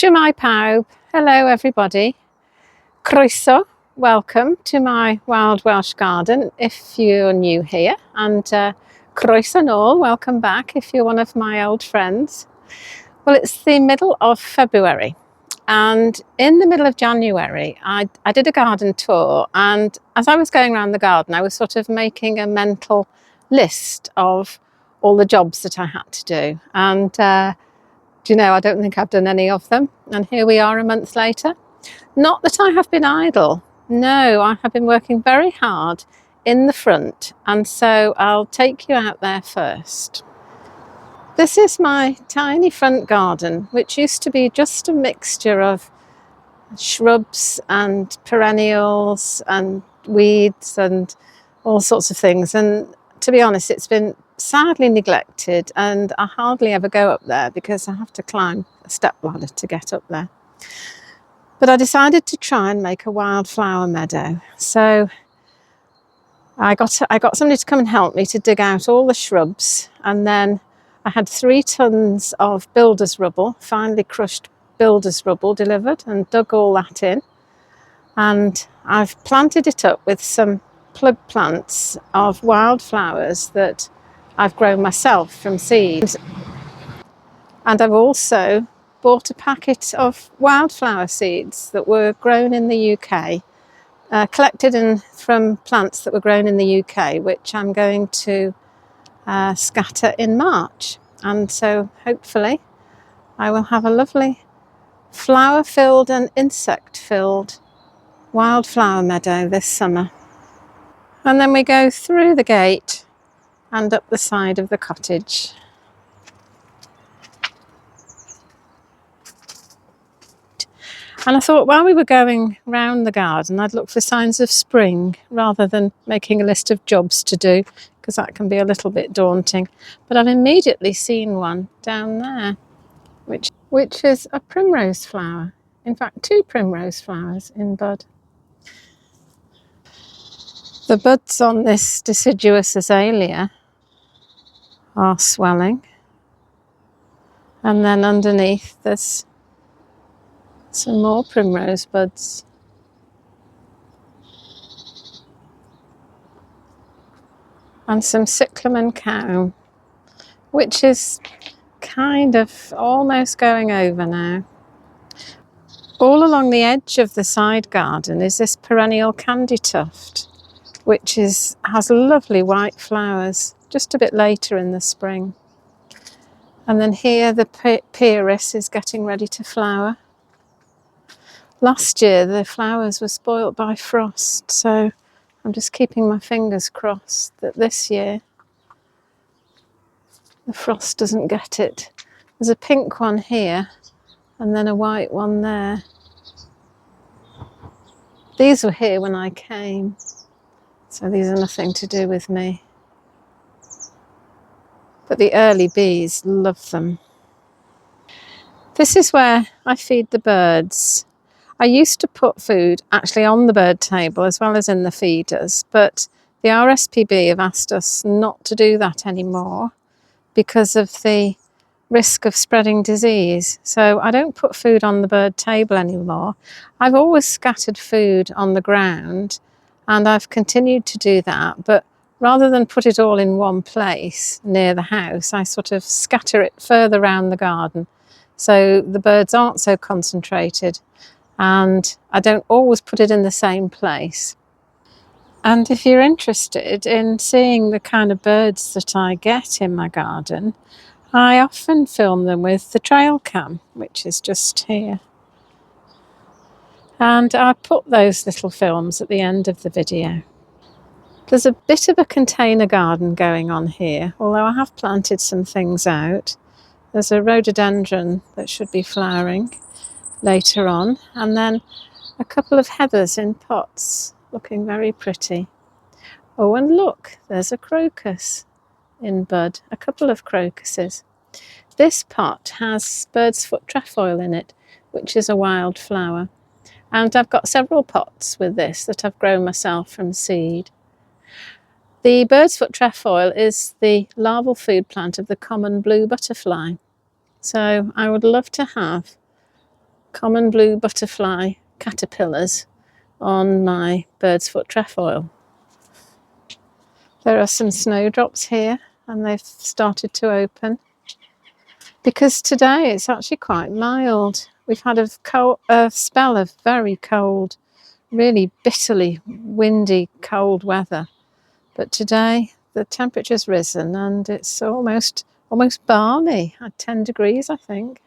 Shwmae pawb, hello everybody. Croeso, welcome to my Wild Welsh Garden if you're new here, and croeso nôl, welcome back if you're one of my old friends. Well, it's the middle of February, and in the middle of January I did a garden tour, and as I was going around the garden I was sort of making a mental list of all the jobs that I had to do, and do you know, I don't think I've done any of them, and here we are a month later. Not that I have been idle, no, I have been working very hard in the front, and so I'll take you out there first. This is my tiny front garden, which used to be just a mixture of shrubs and perennials and weeds and all sorts of things, and to be honest, it's been sadly neglected, and I hardly ever go up there because I have to climb a step ladder to get up there. But I decided to try and make a wildflower meadow. So I got somebody to come and help me to dig out all the shrubs, and then I had 3 tons of builder's rubble, finely crushed builder's rubble delivered, and dug all that in. And I've planted it up with some plug plants of wildflowers that I've grown myself from seed. And I've also bought a packet of wildflower seeds that were grown in the UK, collected from plants that were grown in the UK, which I'm going to scatter in March. And so hopefully I will have a lovely flower-filled and insect-filled wildflower meadow this summer. And then we go through the gate and up the side of the cottage. And I thought while we were going round the garden, I'd look for signs of spring rather than making a list of jobs to do, because that can be a little bit daunting. But I've immediately seen one down there, which is a primrose flower. In fact, 2 primrose flowers in bud. The buds on this deciduous azalea are swelling, and then underneath there's some more primrose buds. And some cyclamen cow, which is kind of almost going over now. All along the edge of the side garden is this perennial candy tuft, which has lovely white flowers just a bit later in the spring. And then here the pieris is getting ready to flower. Last year the flowers were spoilt by frost, so I'm just keeping my fingers crossed that this year the frost doesn't get it. There's a pink one here and then a white one there. These were here when I came, so these are nothing to do with me. But the early bees love them. This is where I feed the birds. I used to put food actually on the bird table as well as in the feeders, but the RSPB have asked us not to do that anymore because of the risk of spreading disease. So I don't put food on the bird table anymore. I've always scattered food on the ground, and I've continued to do that, but rather than put it all in one place near the house, I sort of scatter it further around the garden so the birds aren't so concentrated, and I don't always put it in the same place. And if you're interested in seeing the kind of birds that I get in my garden, I often film them with the trail cam, which is just here. And I put those little films at the end of the video. There's a bit of a container garden going on here, although I have planted some things out. There's a rhododendron that should be flowering later on, and then a couple of heathers in pots, looking very pretty. Oh, and look, there's a crocus in bud, a couple of crocuses. This pot has bird's foot trefoil in it, which is a wild flower. And I've got several pots with this that I've grown myself from seed. The bird's foot trefoil is the larval food plant of the common blue butterfly. So I would love to have common blue butterfly caterpillars on my bird's foot trefoil. There are some snowdrops here and they've started to open. Because today it's actually quite mild. We've had a spell of very cold, really bitterly windy, cold weather. But today the temperature's risen and it's almost balmy at 10 degrees, I think.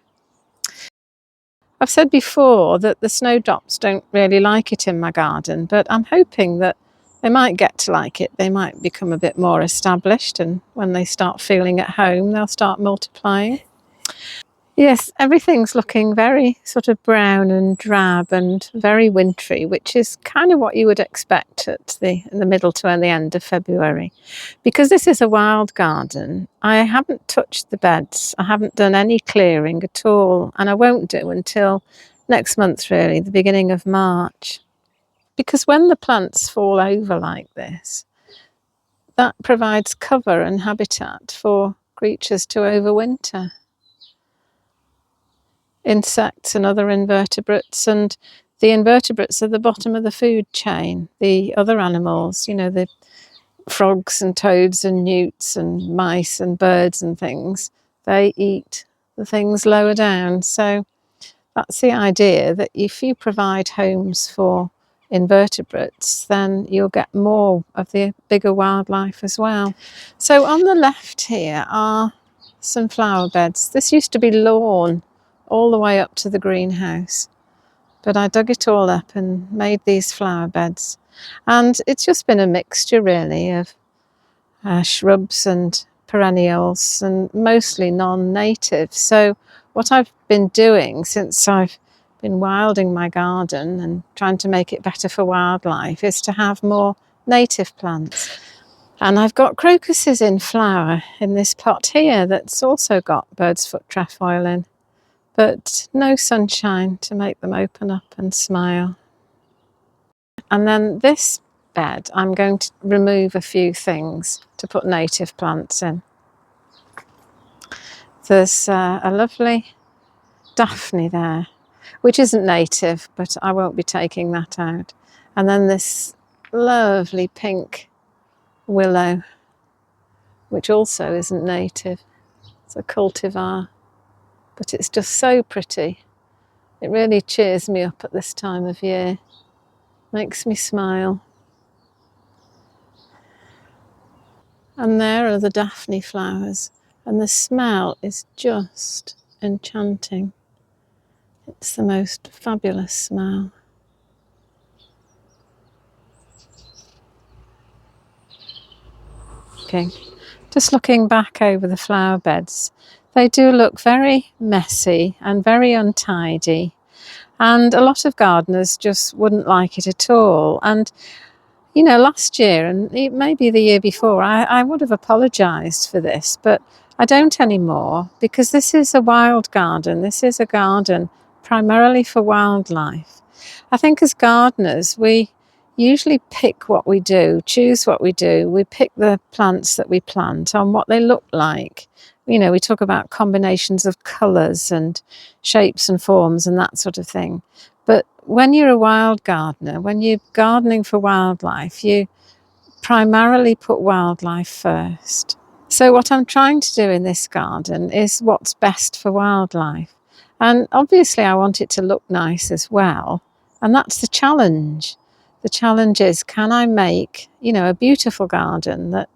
I've said before that the snowdrops don't really like it in my garden, but I'm hoping that they might get to like it. They might become a bit more established, and when they start feeling at home, they'll start multiplying. Yes, everything's looking very sort of brown and drab and very wintry, which is kind of what you would expect in the middle to the end of February. Because this is a wild garden, I haven't touched the beds. I haven't done any clearing at all, and I won't do until next month, really, the beginning of March. Because when the plants fall over like this, that provides cover and habitat for creatures to overwinter. Insects and other invertebrates, and the invertebrates are the bottom of the food chain. The other animals, you know, the frogs and toads and newts and mice and birds and things, they eat the things lower down. So that's the idea, that if you provide homes for invertebrates, then you'll get more of the bigger wildlife as well. So on the left here are some flower beds. This used to be lawn all the way up to the greenhouse, but I dug it all up and made these flower beds, and it's just been a mixture really of shrubs and perennials, and mostly non-native. So what I've been doing since I've been wilding my garden and trying to make it better for wildlife is to have more native plants. And I've got crocuses in flower in this pot here that's also got bird's foot trefoil in, but no sunshine to make them open up and smile. And then this bed, I'm going to remove a few things to put native plants in. There's a lovely daphne there, which isn't native, but I won't be taking that out. And then this lovely pink willow, which also isn't native. It's a cultivar, but it's just so pretty. It really cheers me up at this time of year, makes me smile. And there are the daphne flowers, and the smell is just enchanting. It's the most fabulous smell. Okay, just looking back over the flower beds, they do look very messy and very untidy, and a lot of gardeners just wouldn't like it at all. And you know, last year and maybe the year before, I would have apologised for this, but I don't anymore, because this is a wild garden. This is a garden primarily for wildlife. I think as gardeners, we usually pick what we do, choose what we do. We pick the plants that we plant on what they look like. You know, we talk about combinations of colours and shapes and forms and that sort of thing. But when you're a wild gardener, when you're gardening for wildlife, you primarily put wildlife first. So what I'm trying to do in this garden is what's best for wildlife. And obviously I want it to look nice as well. And that's the challenge. The challenge is, can I make, you know, a beautiful garden that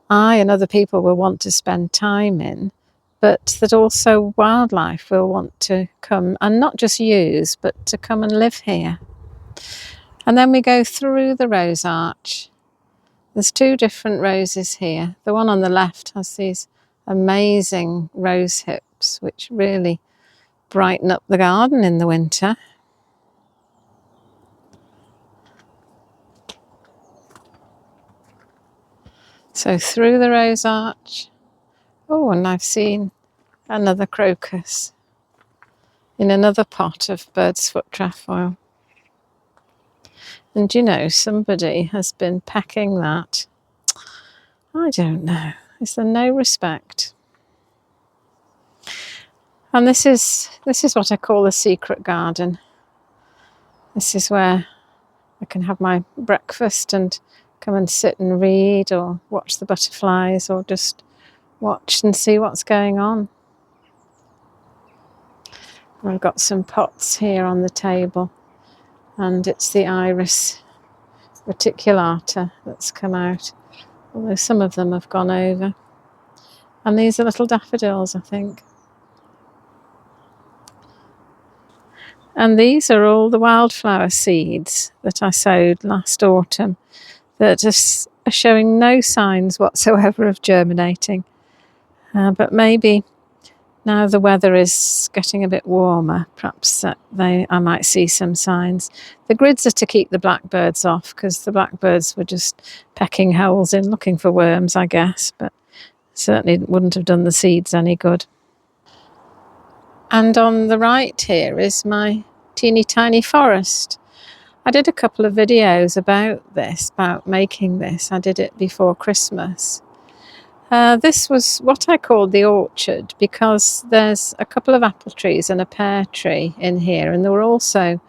I and other people will want to spend time in, but that also wildlife will want to come and not just use, but to come and live here. And then we go through the rose arch. There's two different roses here. The one on the left has these amazing rose hips, which really brighten up the garden in the winter. So through the rose arch. Oh, and I've seen another crocus in another pot of bird's foot trefoil. And you know, somebody has been pecking that. I don't know. Is there no respect? And this is what I call a secret garden. This is where I can have my breakfast and come and sit and read or watch the butterflies or just watch and see what's going on. I've got some pots here on the table, and it's the iris reticulata that's come out, although some of them have gone over. And these are little daffodils, I think. And these are all the wildflower seeds that I sowed last autumn that are showing no signs whatsoever of germinating. But maybe now the weather is getting a bit warmer, perhaps I might see some signs. The grids are to keep the blackbirds off, because the blackbirds were just pecking holes in, looking for worms, I guess, but certainly wouldn't have done the seeds any good. And on the right here is my teeny tiny forest. I did a couple of videos about this, about making this. I did it before Christmas. This was what I called the orchard, because there's a couple of apple trees and a pear tree in here, and there were also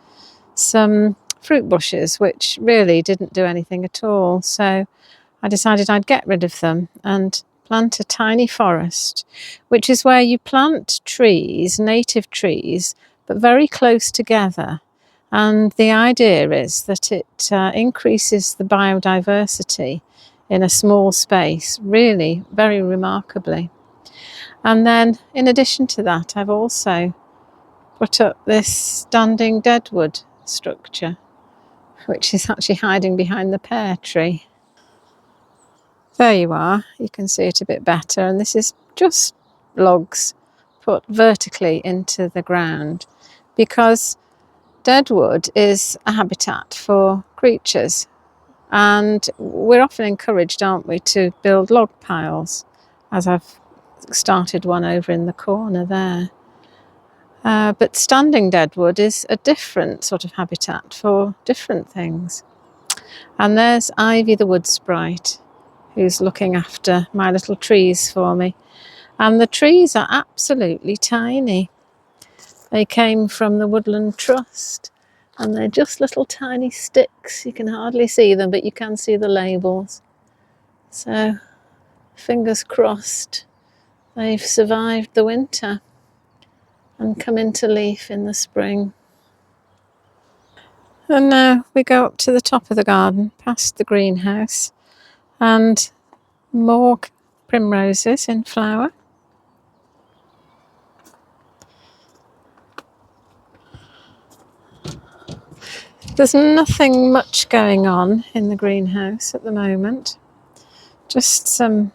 some fruit bushes which really didn't do anything at all. So I decided I'd get rid of them and plant a tiny forest, which is where you plant trees, native trees, but very close together. And the idea is that it increases the biodiversity in a small space, really very remarkably. And then in addition to that, I've also put up this standing deadwood structure, which is actually hiding behind the pear tree. There you are, you can see it a bit better, and this is just logs put vertically into the ground, because deadwood is a habitat for creatures, and we're often encouraged, aren't we, to build log piles, as I've started one over in the corner there. But standing deadwood is a different sort of habitat for different things. And there's Ivy the wood sprite, who's looking after my little trees for me. And the trees are absolutely tiny. They came from the Woodland Trust, and they're just little tiny sticks. You can hardly see them, but you can see the labels. So fingers crossed they've survived the winter and come into leaf in the spring. And now we go up to the top of the garden, past the greenhouse, and more primroses in flower. There's nothing much going on in the greenhouse at the moment, just some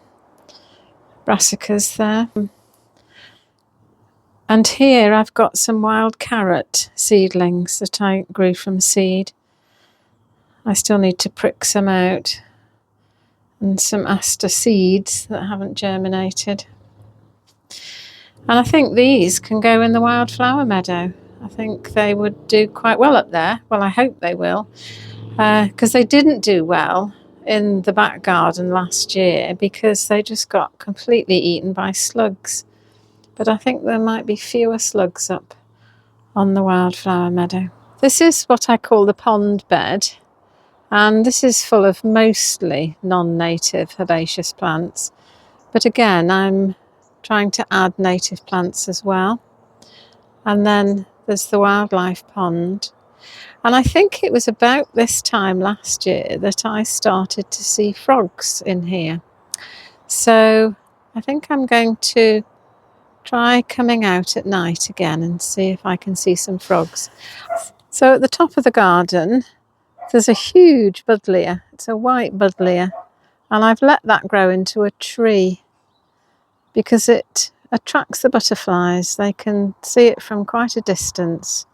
brassicas there. And here I've got some wild carrot seedlings that I grew from seed. I still need to prick some out, and some aster seeds that haven't germinated. And I think these can go in the wildflower meadow. I think they would do quite well up there. Well, I hope they will, because they didn't do well in the back garden last year because they just got completely eaten by slugs. But I think there might be fewer slugs up on the wildflower meadow. This is what I call the pond bed, and this is full of mostly non-native herbaceous plants. But again, I'm trying to add native plants as well. And then there's the wildlife pond. And I think it was about this time last year that I started to see frogs in here. So I think I'm going to try coming out at night again and see if I can see some frogs. So at the top of the garden, there's a huge buddleia. It's a white buddleia. And I've let that grow into a tree because it attracts the butterflies. They can see it from quite a distance.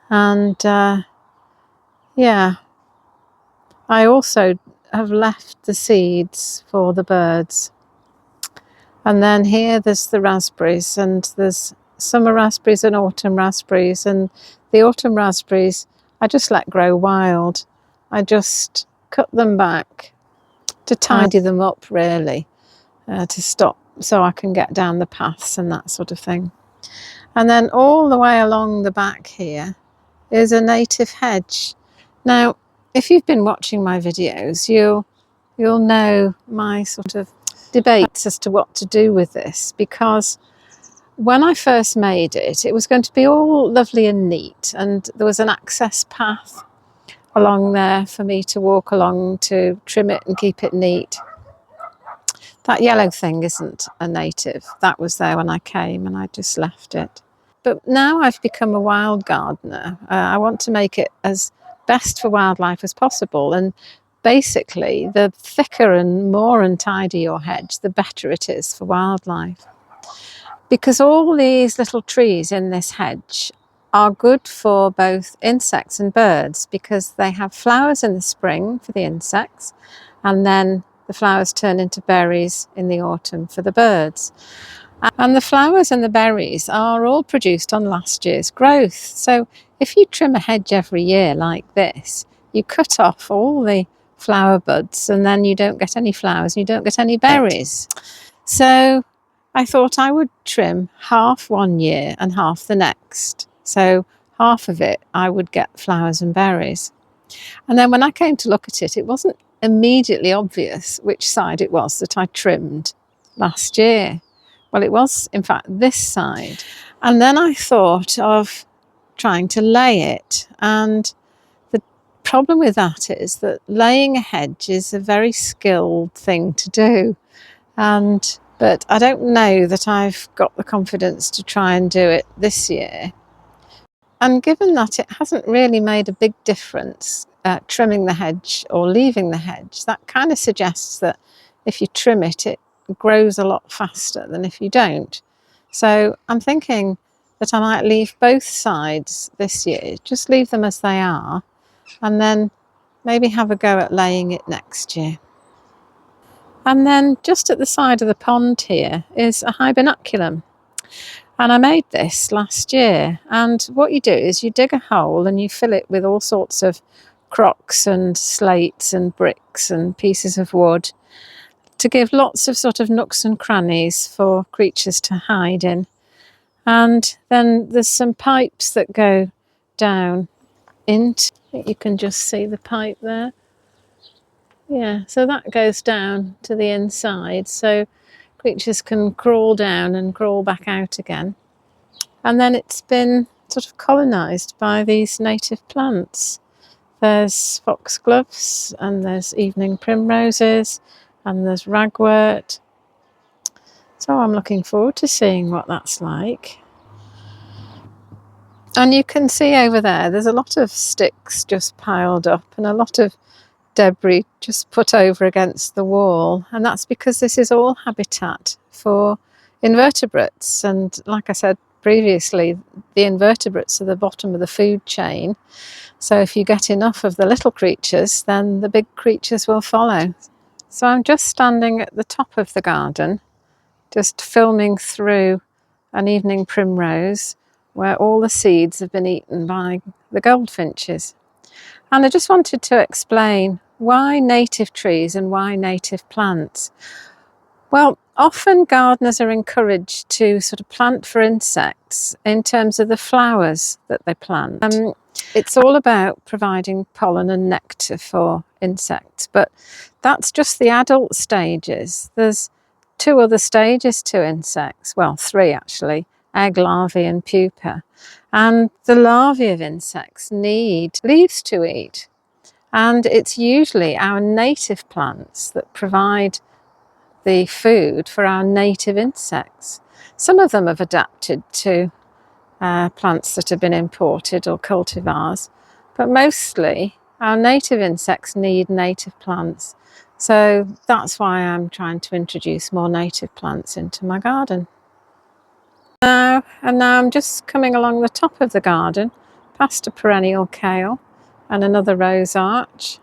And yeah, I also have left the seeds for the birds. And then here there's the raspberries, and there's summer raspberries and autumn raspberries. And the autumn raspberries I just let grow wild. I just cut them back to tidy them up, really, to stop so I can get down the paths and that sort of thing. And then all the way along the back here is a native hedge. Now, if you've been watching my videos, you'll know my sort of debates as to what to do with this, because when I first made it, it was going to be all lovely and neat, and there was an access path along there for me to walk along to trim it and keep it neat. That yellow thing isn't a native. That was there when I came and I just left it. But now I've become a wild gardener. I want to make it as best for wildlife as possible. And basically, the thicker and more untidy your hedge, the better it is for wildlife. Because all these little trees in this hedge are good for both insects and birds, because they have flowers in the spring for the insects, and then the flowers turn into berries in the autumn for the birds. And the flowers and the berries are all produced on last year's growth. So if you trim a hedge every year like this, you cut off all the flower buds, and then you don't get any flowers and you don't get any berries. So I thought I would trim half one year and half the next. So half of it I would get flowers and berries. And then when I came to look at it, it wasn't immediately obvious which side it was that I trimmed last year. Well, it was, in fact, this side. And then I thought of trying to lay it. And the problem with that is that laying a hedge is a very skilled thing to do. But I don't know that I've got the confidence to try and do it this year. And given that it hasn't really made a big difference trimming the hedge or leaving the hedge, that kind of suggests that if you trim it, it grows a lot faster than if you don't. So I'm thinking that I might leave both sides this year, just leave them as they are, and then maybe have a go at laying it next year. And then just at the side of the pond here is a hibernaculum. And I made this last year. And what you do is you dig a hole and you fill it with all sorts of crocks and slates and bricks and pieces of wood to give lots of sort of nooks and crannies for creatures to hide in. And then there's some pipes that go down into, I think you can just see the pipe there. Yeah, so that goes down to the inside, so creatures can crawl down and crawl back out again. And then it's been sort of colonised by these native plants. There's foxgloves, and there's evening primroses, and there's ragwort. So I'm looking forward to seeing what that's like. And you can see over there's a lot of sticks just piled up and a lot of debris just put over against the wall, and that's because this is all habitat for invertebrates. And like I said previously, the invertebrates are the bottom of the food chain, so if you get enough of the little creatures, then the big creatures will follow. So I'm just standing at the top of the garden, just filming through an evening primrose where all the seeds have been eaten by the goldfinches. And I just wanted to explain why native trees and why native plants. Well, often gardeners are encouraged to sort of plant for insects in terms of the flowers that they plant. It's all about providing pollen and nectar for insects, but that's just the adult stages. There's 2 other stages to insects, well, 3 actually, egg, larvae and pupa. And the larvae of insects need leaves to eat. And it's usually our native plants that provide the food for our native insects. Some of them have adapted to plants that have been imported or cultivars, but mostly our native insects need native plants. So that's why I'm trying to introduce more native plants into my garden. Now I'm just coming along the top of the garden, past a perennial kale and another rose arch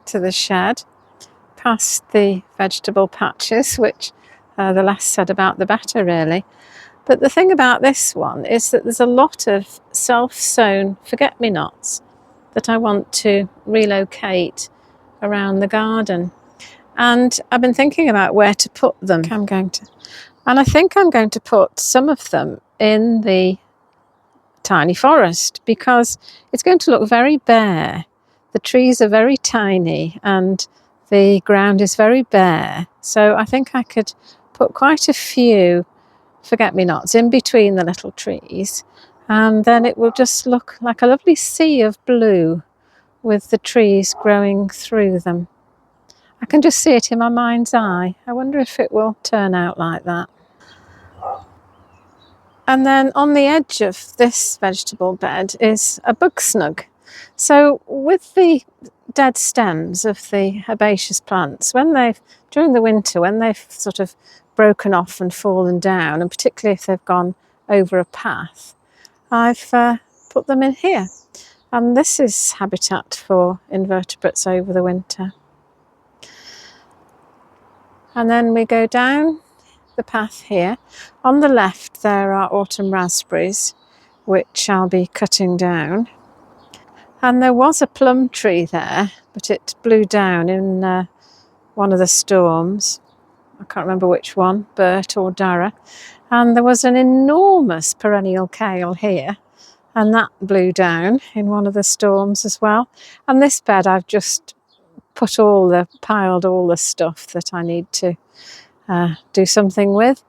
to the shed, past the vegetable patches, which the less said about the better really. But the thing about this one is that there's a lot of self-sown forget-me-nots that I want to relocate around the garden. And I've been thinking about where to put them. And I think I'm going to put some of them in the tiny forest because it's going to look very bare. The trees are very tiny and the ground is very bare. So I think I could put quite a few forget-me-nots in between the little trees, and then it will just look like a lovely sea of blue with the trees growing through them. I can just see it in my mind's eye. I wonder if it will turn out like that. And then on the edge of this vegetable bed is a bug snug. So with the dead stems of the herbaceous plants, during the winter, when they've sort of broken off and fallen down, and particularly if they've gone over a path, I've put them in here. And this is habitat for invertebrates over the winter. And then we go down the path here. On the left there are autumn raspberries, which I'll be cutting down. And there was a plum tree there, but it blew down in one of the storms. I can't remember which one, Bert or Dara. And there was an enormous perennial kale here, and that blew down in one of the storms as well. And this bed I've just piled all the stuff that I need to do something with.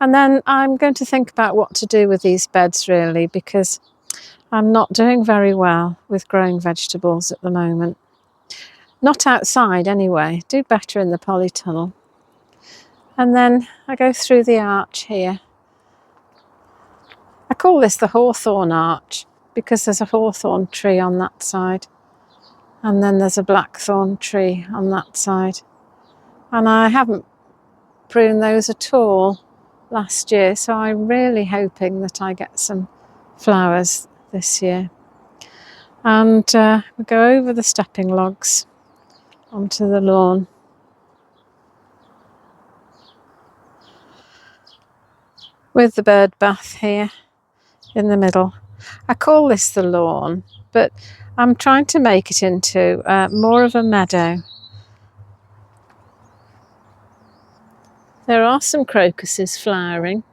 And then I'm going to think about what to do with these beds really, because I'm not doing very well with growing vegetables at the moment. Not outside anyway, do better in the polytunnel. And then I go through the arch here. I call this the hawthorn arch because there's a hawthorn tree on that side, and then there's a blackthorn tree on that side. And I haven't pruned those at all last year, so I'm really hoping that I get some flowers this year. And we go over the stepping logs onto the lawn. With the bird bath here in the middle. I call this the lawn, but I'm trying to make it into more of a meadow. There are some crocuses flowering,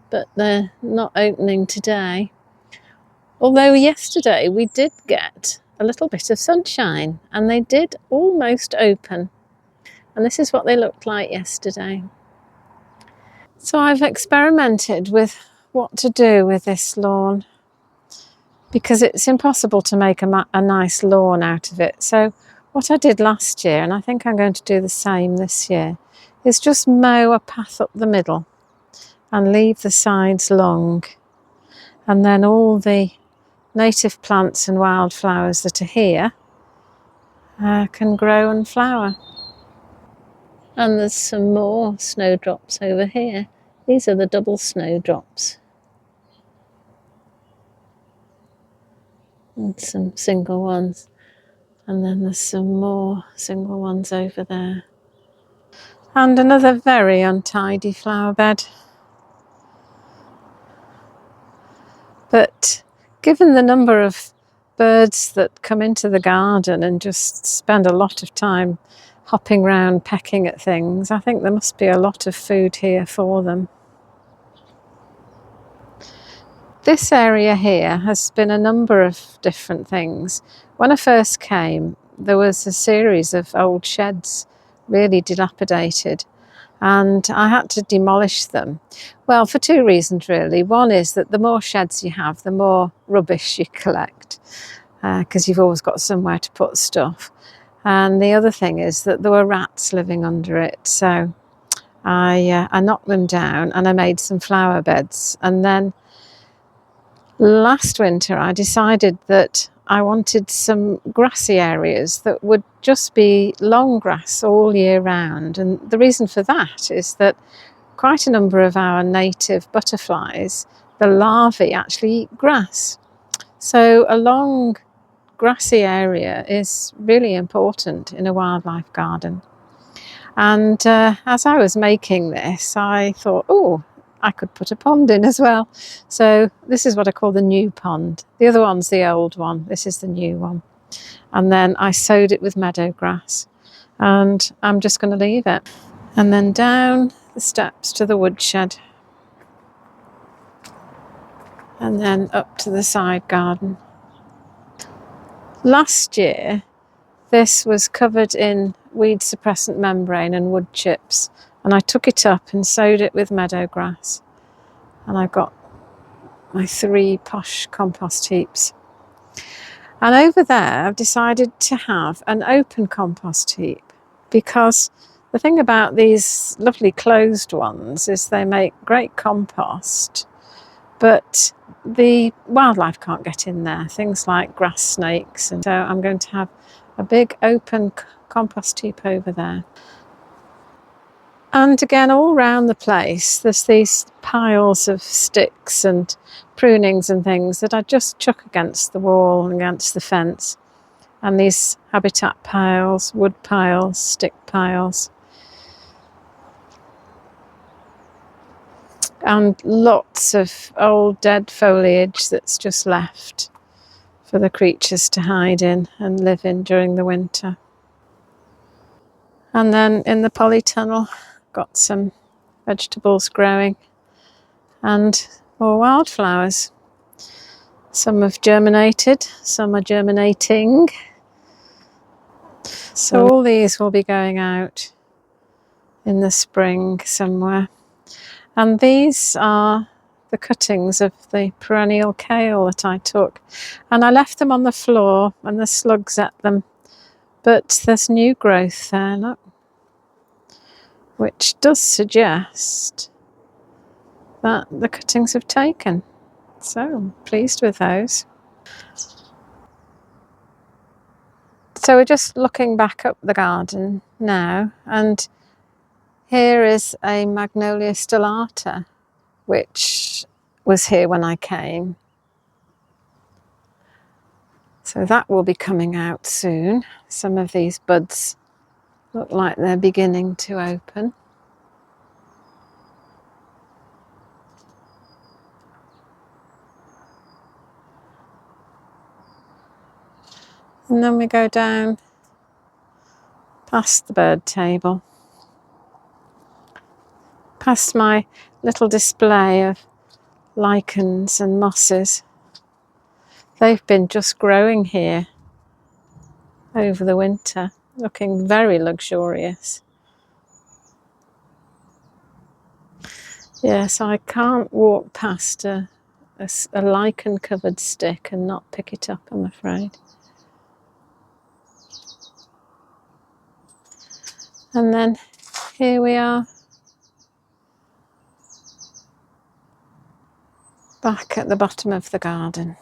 but they're not opening today. Although yesterday we did get a little bit of sunshine and they did almost open. And this is what they looked like yesterday. So I've experimented with what to do with this lawn because it's impossible to make a nice lawn out of it. So what I did last year, and I think I'm going to do the same this year, is just mow a path up the middle and leave the sides long. And then all the native plants and wildflowers that are here can grow and flower. And there's some more snowdrops over here. These are the double snowdrops. And some single ones. And then there's some more single ones over there. And another very untidy flower bed. But given the number of birds that come into the garden and just spend a lot of time hopping around pecking at things, I think there must be a lot of food here for them. This area here has been a number of different things. When I first came, there was a series of old sheds, really dilapidated, and I had to demolish them. Well, for two reasons really. One is that the more sheds you have, the more rubbish you collect, because you've always got somewhere to put stuff. And the other thing is that there were rats living under it, so I knocked them down and I made some flower beds. And then last winter I decided that I wanted some grassy areas that would just be long grass all year round. And the reason for that is that quite a number of our native butterflies, the larvae actually eat grass. So a long grassy area is really important in a wildlife garden. And as I was making this, I thought, oh, I could put a pond in as well. So this is what I call the new pond. The other one's the old one. This is the new one. And then I sowed it with meadow grass. And I'm just going to leave it. And then down the steps to the woodshed, and then up to the side garden. Last year, this was covered in weed suppressant membrane and wood chips, and I took it up and sowed it with meadow grass, and I've got my 3 posh compost heaps. And over there I've decided to have an open compost heap, because the thing about these lovely closed ones is they make great compost, but the wildlife can't get in there, things like grass snakes, and so I'm going to have a big open compost heap over there. And again, all round the place there's these piles of sticks and prunings and things that I just chuck against the wall and against the fence, and these habitat piles, wood piles, stick piles, and lots of old dead foliage that's just left for the creatures to hide in and live in during the winter. And then in the polytunnel, got some vegetables growing and more wildflowers. Some have germinated, some are germinating. So all these will be going out in the spring somewhere. And these are the cuttings of the perennial kale that I took, and I left them on the floor and the slugs ate them, but there's new growth there, look, which does suggest that the cuttings have taken. So I'm pleased with those. So we're just looking back up the garden now, and here is a Magnolia stellata, which was here when I came. So that will be coming out soon. Some of these buds look like they're beginning to open. And then we go down past the bird table, past my little display of lichens and mosses. They've been just growing here over the winter, looking very luxurious. Yes, I can't walk past a lichen covered stick and not pick it up, I'm afraid. And then here we are back at the bottom of the garden.